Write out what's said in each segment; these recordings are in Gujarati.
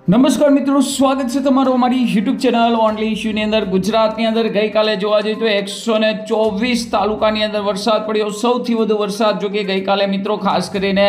નમસ્કાર મિત્રો, સ્વાગત છે તમારું અમારી યુટ્યુબ ચેનલ ઓનલી ઇશ્યુની અંદર। ગુજરાતની અંદર ગઈકાલે જોવા જઈએ તો 124 તાલુકાની અંદર વરસાદ પડ્યો। સૌથી વધુ વરસાદ જો કે ગઈકાલે મિત્રો ખાસ કરીને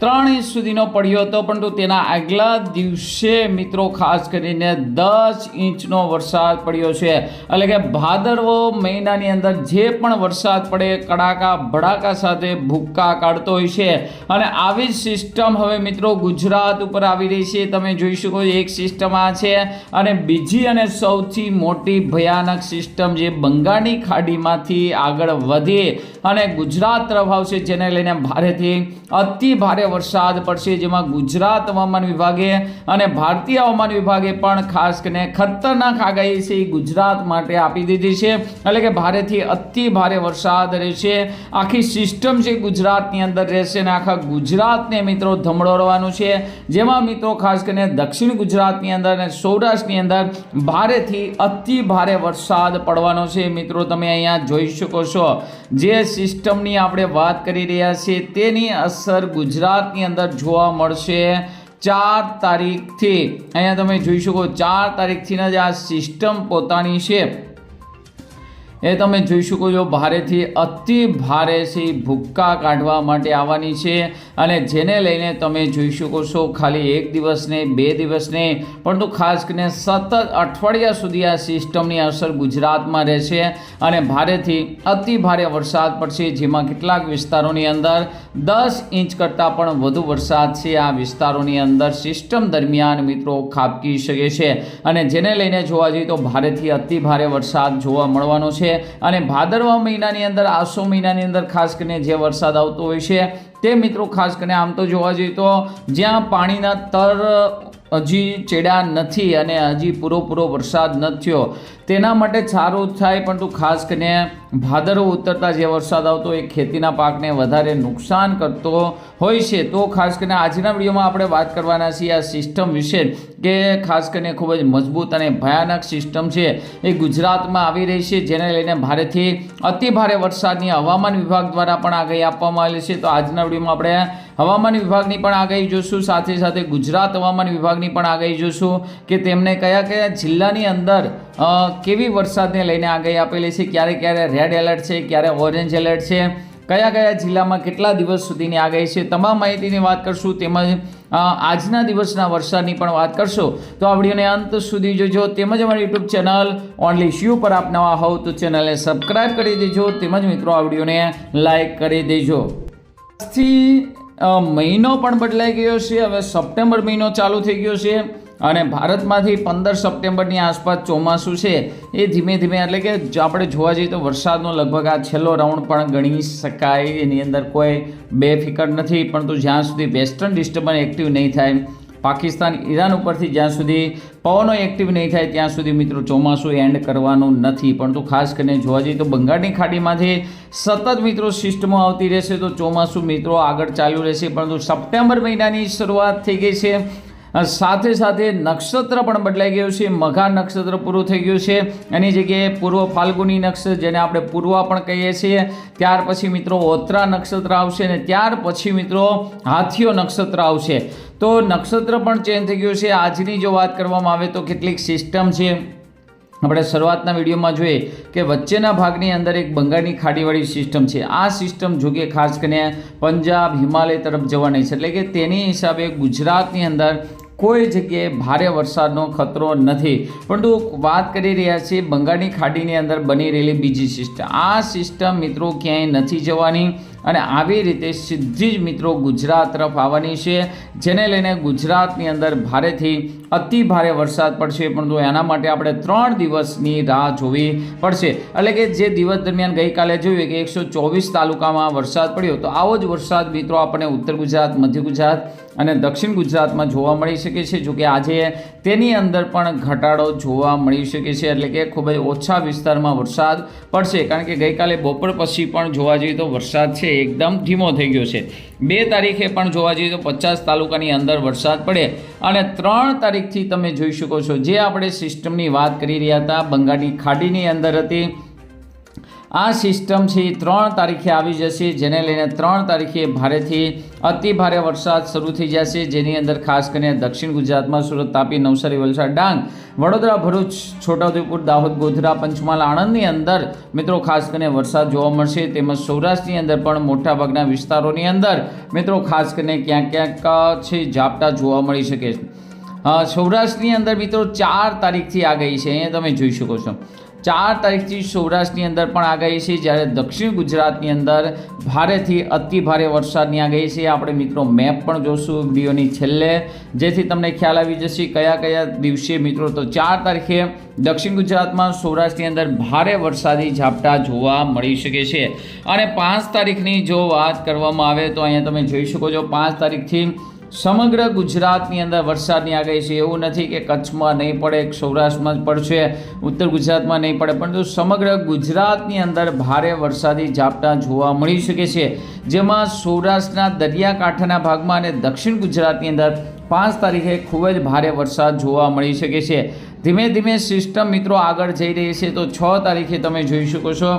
3 ઇંચ સુધીનો પડ્યો હતો, પરંતુ તેના આગલા દિવસે મિત્રો ખાસ કરીને 10 ઇંચનો વરસાદ પડ્યો છે। એટલે કે ભાદરવો મહિનાની અંદર જે પણ વરસાદ પડે કડાકા ભડાકા સાથે ભૂક્કા કાઢતો હોય છે, અને આવી જ સિસ્ટમ હવે મિત્રો ગુજરાત ઉપર આવી રહી છે। તમે જોઈ શકો એક સિસ્ટમ આ છે, અને બીજી અને સૌથી મોટી ભયાનક સિસ્ટમ જે બંગાળની ખાડીમાંથી આગળ વધી અને ગુજરાત તરફ આવશે, જેને લઈને ભારેથી અતિ ભારે વરસાદ પડશે, જેમાં ગુજરાત હવામાન વિભાગે અને ભારતીય હવામાન વિભાગે પણ ખાસ કરીને ખતરનાક આગાહી છે ગુજરાત માટે આપી દીધી છે। એટલે કે ભારેથી અતિ ભારે વરસાદ રહેશે, આખી સિસ્ટમ છે ગુજરાતની અંદર રહેશે અને આખા ગુજરાતને મિત્રો ધમરોડવાનું છે, જેમાં મિત્રો ખાસ કરીને દક્ષિણ ગુજરાતની અંદર અને સૌરાષ્ટ્રની અંદર ભારેથી અતિ ભારે વરસાદ પડવાનો છે। મિત્રો તમે અહીંયા જોઈ શકો છો જે સિસ્ટમની આપણે વાત કરી રહ્યા છીએ તેની અસર ગુજરાતની અંદર જોવા મળશે 4 તારીખથી। અહીંયા તમે જોઈ શકો 4 તારીખથી જ આ સિસ્ટમ પોતાની છે એ તમે જોઈ શકો છો ભારેથી અતિ ભારે છે ભૂક્કા કાઢવા માટે આવવાની છે, અને જેને લઈને તમે જોઈ શકો છો ખાલી એક દિવસ ને 2 દિવસ ને પરંતુ ખાસ કરીને સતત અઠવાડિયા સુધી આ સિસ્ટમની અસર ગુજરાતમાં રહેશે અને ભારેથી અતિ ભારે વરસાદ પડશે, જેમાં કેટલાક વિસ્તારોની અંદર 10 ઇંચ કરતાં પણ વધુ વરસાદ છે આ વિસ્તારોની અંદર સિસ્ટમ દરમિયાન મિત્રો ખાબકી શકે છે, અને જેને લઈને જોવા જઈએ તો ભારેથી અતિ ભારે વરસાદ જોવા મળવાનો છે। અને ભાદરવા મહિનાની અંદર આસો મહિનાની અંદર ખાસ કરીને જે વરસાદ આવતો હોય છે તે મિત્રો ખાસ કરીને આમ તો જોવા જઈએ તો જ્યાં પાણીના તર હજી ચેડા નથી અને હજી પૂરો વરસાદ ન થયો તેના માટે સારું થાય, પરંતુ ખાસ કરીને ભાદરવો ઉતરતા જે વરસાદ આવતો એ ખેતીના પાકને વધારે નુકસાન કરતો હોય છે। તો ખાસ કરીને આજના વિડીયોમાં આપણે વાત કરવાના છીએ આ સિસ્ટમ વિશે, કે ખાસ કરીને ખૂબ જ મજબૂત અને ભયાનક સિસ્ટમ છે એ ગુજરાતમાં આવી રહી છે, જેને લઈને ભારેથી અતિ ભારે વરસાદની હવામાન વિભાગ દ્વારા પણ આગાહી આપવામાં આવેલી છે। તો આજના વિડીયોમાં આપણે હવામાન વિભાગની પણ આગાહી જોશું, સાથે સાથે ગુજરાત હવામાન વિભાગની પણ આગાહી જોશું કે તેમને કયા કયા જિલ્લાની અંદર કેવી વરસાદને લઈને આગાહી આપેલી છે, ક્યારે ક્યારે રેડ એલર્ટ છે, ક્યારે ઓરેન્જ એલર્ટ છે, કયા કયા જિલ્લામાં કેટલા દિવસ સુધીની આગાહી છે, તમામ માહિતીની વાત કરશું, તેમજ આજના દિવસના વરસાદની પણ વાત કરશો। તો આ વિડીયોને અંત સુધી જોજો, તેમજ અમારી યુટ્યુબ ચેનલ ઓનલી ઇશ્યુ પર આપ નવા હોવ તો ચેનલને સબસ્ક્રાઈબ કરી દેજો, તેમજ મિત્રો આ વિડીયોને લાઈક કરી દેજો। મહિનો પણ બદલાઈ ગયો છે, હવે સપ્ટેમ્બર મહિનો ચાલુ થઈ ગયો છે, અને ભારતમાંથી 15 સપ્ટેમ્બરની આસપાસ ચોમાસું છે એ ધીમે ધીમે, એટલે કે આપણે જોવા જઈએ તો વરસાદનો લગભગ આ છેલ્લો રાઉન્ડ પણ ગણી શકાય, એની અંદર કોઈ બેફિકર નથી, પરંતુ જ્યાં સુધી વેસ્ટર્ન ડિસ્ટર્બન્સ એક્ટિવ નહીં થાય, પાકિસ્તાન ઈરાન ઉપરથી જ્યાં સુધી પવનો એક્ટિવ નહીં થાય ત્યાં સુધી મિત્રો ચોમાસું એન્ડ કરવાનું નથી, પરંતુ ખાસ કરીને જોવા જઈએ તો બંગાળની ખાડીમાંથી સતત મિત્રો સિસ્ટમો આવતી રહેશે, તો ચોમાસું મિત્રો આગળ ચાલુ રહેશે, પરંતુ સપ્ટેમ્બર મહિનાની શરૂઆત થઈ ગઈ છે, સાથે સાથે નક્ષત્ર પણ બદલાઈ ગયું છે, મઘા નક્ષત્ર પૂરું થઈ ગયું છે, એની જગ્યાએ પૂર્વ ફાલ્ગુની નક્ષત્ર જેને આપણે પૂર્વા પણ કહીએ છીએ, ત્યાર પછી મિત્રો ઓત્રા નક્ષત્ર આવશે, અને ત્યાર પછી મિત્રો હાથીઓ નક્ષત્ર આવશે। તો નક્ષત્ર પણ ચેન્જ થઈ ગયું છે। આજની જો વાત કરવામાં આવે તો કેટલીક સિસ્ટમ છે, આપણે શરૂઆતના વિડીયોમાં જોઈએ કે વચ્ચેના ભાગની અંદર એક બંગાળની ખાડીવાળી સિસ્ટમ છે, આ સિસ્ટમ જો કે ખાસ કરીને પંજાબ હિમાલય તરફ જવાની છે, એટલે કે તેની હિસાબે ગુજરાતની અંદર કોઈ જગ્યાએ ભારે વરસાદનો ખતરો નથી, પરંતુ વાત કરી રહ્યા છીએ બંગાળની ખાડીની અંદર બની રહેલી બીજી સિસ્ટમ, આ સિસ્ટમ મિત્રો ક્યાંય નથી જવાની અને આવી રીતે સીધી જ મિત્રો ગુજરાત તરફ આવવાની છે, જેને લઈને ગુજરાતની અંદર ભારેથી અતિ ભારે વરસાદ પડશે, પરંતુ એના માટે આપણે 3 દિવસની રાહ જોવી પડશે। એટલે કે જે દિવસ દરમિયાન ગઈકાલે જોયું કે 124 તાલુકામાં વરસાદ પડ્યો, તો આવો જ વરસાદ મિત્રો આપણને ઉત્તર ગુજરાત, મધ્ય ગુજરાત અને દક્ષિણ ગુજરાતમાં જોવા મળી શકે છે, જો કે આજે તેની અંદર પણ ઘટાડો જોવા મળી શકે છે, એટલે કે ખૂબ જ ઓછા વિસ્તારમાં વરસાદ પડશે, કારણ કે ગઈકાલે બપોર પછી પણ જોવા જઈએ તો વરસાદ છે એકદમ ધીમો થઈ ગયો છે। 2 તારીખે પણ જોવા જઈએ તો 50 તાલુકાની અંદર વરસાદ પડે, અને 3 તારીખથી તમે જોઈ શકો છો જે આપણે સિસ્ટમની વાત કરી રહ્યા હતા બંગાળની ખાડીની અંદર હતી, આ સિસ્ટમ છે 3 તારીખે આવી જશે, જેને લઈને 3 તારીખે ભારેથી અતિ ભારે વરસાદ શરૂ થઈ જશે, જેની અંદર ખાસ કરીને દક્ષિણ ગુજરાતમાં સુરત, તાપી, નવસારી, વલસાડ, ડાંગ, વડોદરા, ભરૂચ, છોટાઉદેપુર, દાહોદ, ગોધરા, પંચમહાલ, આણંદની અંદર મિત્રો ખાસ કરીને વરસાદ જોવા મળશે. તેમજ સૌરાષ્ટ્રની અંદર પણ મોટાભાગના વિસ્તારોની અંદર મિત્રો ખાસ કરીને ક્યાંક ક્યાંક છે ઝાપટા જોવા મળી શકે છે. સૌરાષ્ટ્રની અંદર મિત્રો 4 તારીખથી આગાહી છે, અહીંયા તમે જોઈ શકો છો 4 તારીખથી સૌરાષ્ટ્રની અંદર પણ આગાહી છે, જ્યારે દક્ષિણ ગુજરાતની અંદર ભારેથી અતિ ભારે વરસાદની આગાહી છે. આપણે મિત્રો મેપ પણ જોશું વિડીયોની છેલ્લે, જેથી તમને ખ્યાલ આવી જશે કયા કયા દિવસે મિત્રો. તો 4 તારીખે દક્ષિણ ગુજરાતમાં સૌરાષ્ટ્રની અંદર ભારે વરસાદી ઝાપટા જોવા મળી શકે છે. અને 5 તારીખની જો વાત કરવામાં આવે તો અહીંયા તમે જોઈ શકો છો 5 તારીખથી સમગ્ર ગુજરાતની અંદર વરસાદની આગાહી છે. એવું નથી કે કચ્છમાં નહીં પડે, સૌરાષ્ટ્રમાં જ પડશે, ઉત્તર ગુજરાતમાં નહીં પડે, પરંતુ સમગ્ર ગુજરાતની અંદર ભારે વરસાદી ઝાપટા જોવા મળી શકે છે, જેમાં સૌરાષ્ટ્રના દરિયાકાંઠાના ભાગમાં અને દક્ષિણ ગુજરાતની અંદર 5 તારીખે ખૂબ જ ભારે વરસાદ જોવા મળી શકે છે. ધીમે ધીમે સિસ્ટમ મિત્રો આગળ જઈ રહી છે. તો 6 તારીખે તમે જોઈ શકો છો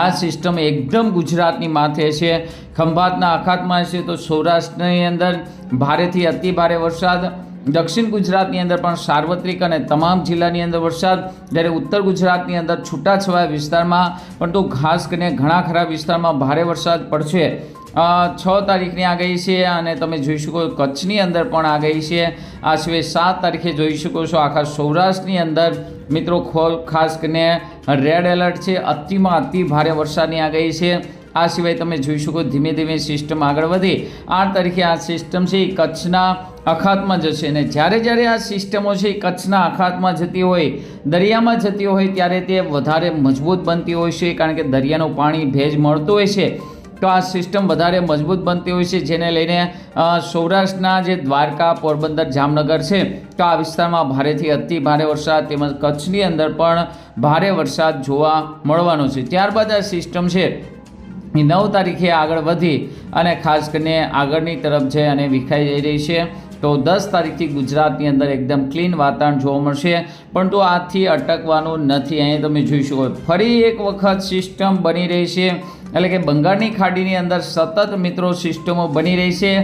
આ સિસ્ટમ એકદમ ગુજરાતની માથે છે, ખંભાતના અખાતમાં છે. તો સૌરાષ્ટ્રની અંદર ભારેથી અતિ ભારે વરસાદ, દક્ષિણ ગુજરાતની અંદર પણ સાર્વત્રિક અને તમામ જિલ્લાની અંદર વરસાદ, જ્યારે ઉત્તર ગુજરાતની અંદર છૂટાછવાયા વિસ્તારમાં પણ તો ખાસ કરીને ઘણા ખરા વિસ્તારમાં ભારે વરસાદ પડશે. 6 તારીખની આગાહી છે. અને તમે જોઈ શકો કચ્છની અંદર પણ આગાહી છે. આ સિવાય 7 તારીખે જોઈ શકો છો આખા સૌરાષ્ટ્રની અંદર મિત્રો ખાસ કરીને રેડ એલર્ટ છે, અતિમાં અતિ ભારે વરસાદની આગાહી છે. આ સિવાય તમે જોઈ શકો ધીમે ધીમે સિસ્ટમ આગળ વધી 8 તારીખે આ સિસ્ટમ છે એ કચ્છના અખાતમાં જશે. અને જ્યારે આ સિસ્ટમો છે એ કચ્છના અખાતમાં જતી હોય, દરિયામાં જતી હોય, ત્યારે તે વધારે મજબૂત બનતી હોય છે, કારણ કે દરિયાનું પાણી ભેજ મળતું હોય છે. તો આ સિસ્ટમ વધારે મજબૂત બનતી હોય છે, જેને લઈને સૌરાષ્ટ્રના જે દ્વારકા, પોરબંદર, જામનગર છે તો આ વિસ્તારમાં ભારેથી અતિ ભારે વરસાદ, તેમજ કચ્છની અંદર પણ ભારે વરસાદ જોવા મળવાનો છે. ત્યારબાદ આ સિસ્ટમ છે 9 તારીખે આગળ વધી અને ખાસ કરીને આગળની તરફ જઈ અને વિખાઈ જઈ રહી છે. તો 10 તારીખથી ગુજરાતની અંદર એકદમ ક્લીન વાતાવરણ જોવા મળશે, પરંતુ આથી અટકવાનું નથી. અહીંયા તમે જોઈ શકો ફરી એક વખત સિસ્ટમ બની રહી છે, એટલે કે બંગાળની ખાડીની અંદર સતત મિત્રો સિસ્ટમો બની રહી છે.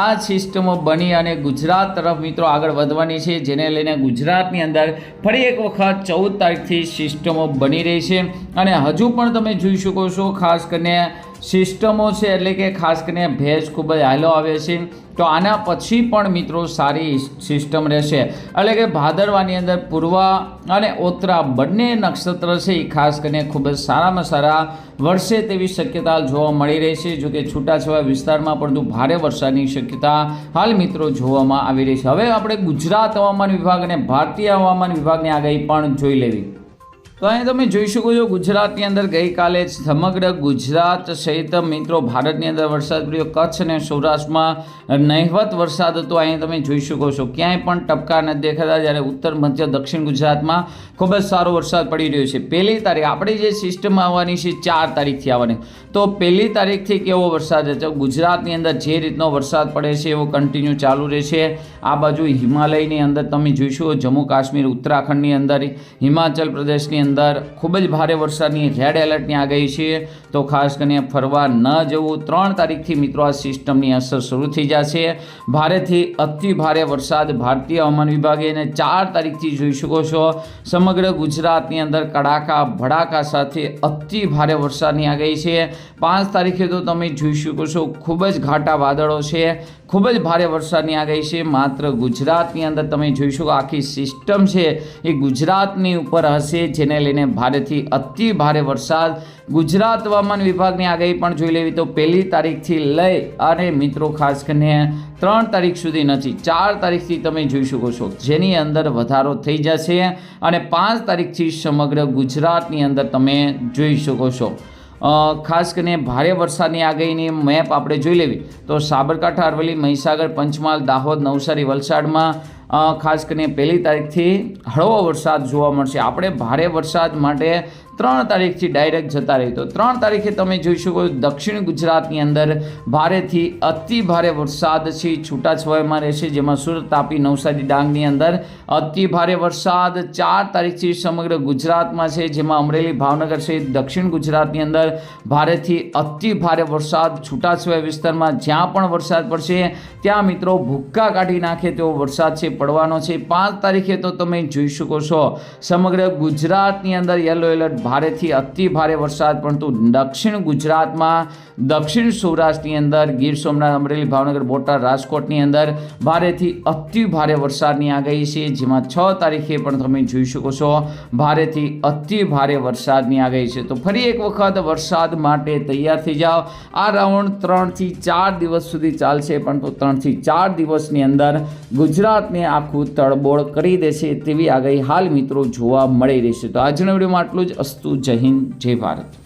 આ સિસ્ટમો બની અને ગુજરાત તરફ મિત્રો આગળ વધવાની છે, જેને લઈને ગુજરાતની અંદર ફરી એક વખત 14 તારીખથી સિસ્ટમો બની રહી છે. અને હજુ પણ તમે જોઈ શકો છો ખાસ કરીને સિસ્ટમો છે, એટલે કે ખાસ કરીને ભેજ ખૂબ જ હાલો આવે છે. તો આના પછી પણ મિત્રો સારી સિસ્ટમ રહેશે, એટલે કે ભાદરવાની અંદર પૂર્વા અને ઉત્તરા બંને નક્ષત્ર છે એ ખાસ કરીને ખૂબ જ સારામાં સારા વરસે તેવી શક્યતા જોવા મળી રહી છે. જોકે છૂટાછવાયા વિસ્તારમાં પરંતુ ભારે વરસાદની શક્યતા હાલ મિત્રો જોવામાં આવી રહી છે. હવે આપણે ગુજરાત હવામાન વિભાગ અને ભારતીય હવામાન વિભાગની આગાહી પણ જોઈ લેવી. તો અહીંયા તમે જોઈ શકો છો ગુજરાતની અંદર ગઈકાલે સમગ્ર ગુજરાત સહિત મિત્રો ભારતની અંદર વરસાદ પડ્યો. કચ્છ અને સૌરાષ્ટ્રમાં નહિવત વરસાદ હતો. અહીંયા તમે જોઈ શકો છો ક્યાંય પણ ટપકા નથી દેખાતા, જ્યારે ઉત્તર મધ્ય દક્ષિણ ગુજરાતમાં ખૂબ જ સારો વરસાદ પડી રહ્યો છે. 1 તારીખ આપણી જે સિસ્ટમ આવવાની છે 4 તારીખથી આવવાની, તો 1 તારીખથી કેવો વરસાદ છે ગુજરાતની અંદર જે રીતનો વરસાદ પડે છે એવો કન્ટિન્યુ ચાલુ રહેશે. આ બાજુ હિમાલયની અંદર તમે જોઈશો જમ્મુ કાશ્મીર, ઉત્તરાખંડની અંદર, હિમાચલ પ્રદેશની અંદર ખૂબ જ ભારે વરસાદની રેડ એલર્ટની આગાહી છે. તો ખાસ કરીને ફરવા ન જવું. 3 તારીખથી મિત્રો આ સિસ્ટમની અસર શરૂ થઈ જશે. ભારેથી અતિ ભારે વરસાદ ભારતીય હવામાન વિભાગે અને 4 તારીખથી જોઈ શકો છો સમગ્ર ગુજરાતની અંદર કડાકા ભડાકા સાથે અતિ ભારે વરસાદની આગાહી છે. 5 તારીખે તો તમે જોઈ શકો છો ખૂબ જ ઘાટા વાદળો છે, ખૂબ જ ભારે વરસાદની આગાહી છે. માત્ર ગુજરાતની અંદર તમે જોઈ શકો આખી સિસ્ટમ છે એ ગુજરાતની ઉપર હશે, જેને લઈને ભારેથી અતિ ભારે વરસાદ. ગુજરાત હવામાન વિભાગની આગાહી પણ જોઈ લેવી તો 1 તારીખથી લઈ અને મિત્રો ખાસ કરીને 3 તારીખ સુધી નથી, 4 તારીખથી તમે જોઈ શકો છો જેની અંદર વધારો થઈ જશે. અને 5 તારીખથી સમગ્ર ગુજરાતની અંદર તમે જોઈ શકો છો. ખાસ કરીને ભારે વરસાદની આગાહીની મેપ આપણે જોઈ લેવી તો સાબરકાંઠા, અરવલ્લી, મહીસાગર, પંચમહાલ, દાહોદ, નવસારી, વલસાડમાં ખાસ કરીને 1લી તારીખથી હળવો વરસાદ જોવા મળશે. આપણે ભારે વરસાદ માટે 3 તારીખથી ડાયરેક્ટ જતા રહી. તો 3 તારીખે તમે જોઈ શકો દક્ષિણ ગુજરાતની અંદર ભારેથી અતિ ભારે વરસાદ છે છૂટાછવાયામાં રહેશે, જેમાં સુરત, તાપી, નવસારી, ડાંગની અંદર અતિ ભારે વરસાદ 4 તારીખથી સમગ્ર ગુજરાતમાં છે, જેમાં અમરેલી, ભાવનગર સહિત દક્ષિણ ગુજરાતની અંદર ભારેથી અતિ ભારે વરસાદ છૂટાછવાયા વિસ્તારમાં જ્યાં પણ વરસાદ પડશે ત્યાં મિત્રો ભૂક્કા કાઢી નાખે તેવો વરસાદ છે પડવાનો છે. 5 તારીખે તો તમે જોઈ શકો છો સમગ્ર ગુજરાતની અંદર યલો એલર્ટ, ભારેથી અતિ ભારે વરસાદ પરંતુ દક્ષિણ ગુજરાતમાં, દક્ષિણ સૌરાષ્ટ્રની અંદર, ગીર સોમનાથ, અમરેલી, ભાવનગર, બોટાદ, રાજકોટની અંદર ભારેથી અતિ ભારે વરસાદની આગાહી છે, જેમાં 6 તારીખે પણ તમે જોઈ શકો છો ભારેથી અતિ ભારે વરસાદની આગાહી છે. તો ફરી એક વખત વરસાદ માટે તૈયાર થઈ જાઓ. આ રાઉન્ડ 3 થી 4 દિવસ સુધી ચાલશે, પરંતુ 3 થી 4 દિવસની અંદર ગુજરાતને આખું તળબોળ કરી દેશે તેવી આગાહી હાલ મિત્રો જોવા મળી રહી છે. તો આજના વિડીયોમાં આટલું જ. અસ્તુ. જય હિન્દ, જય ભારત.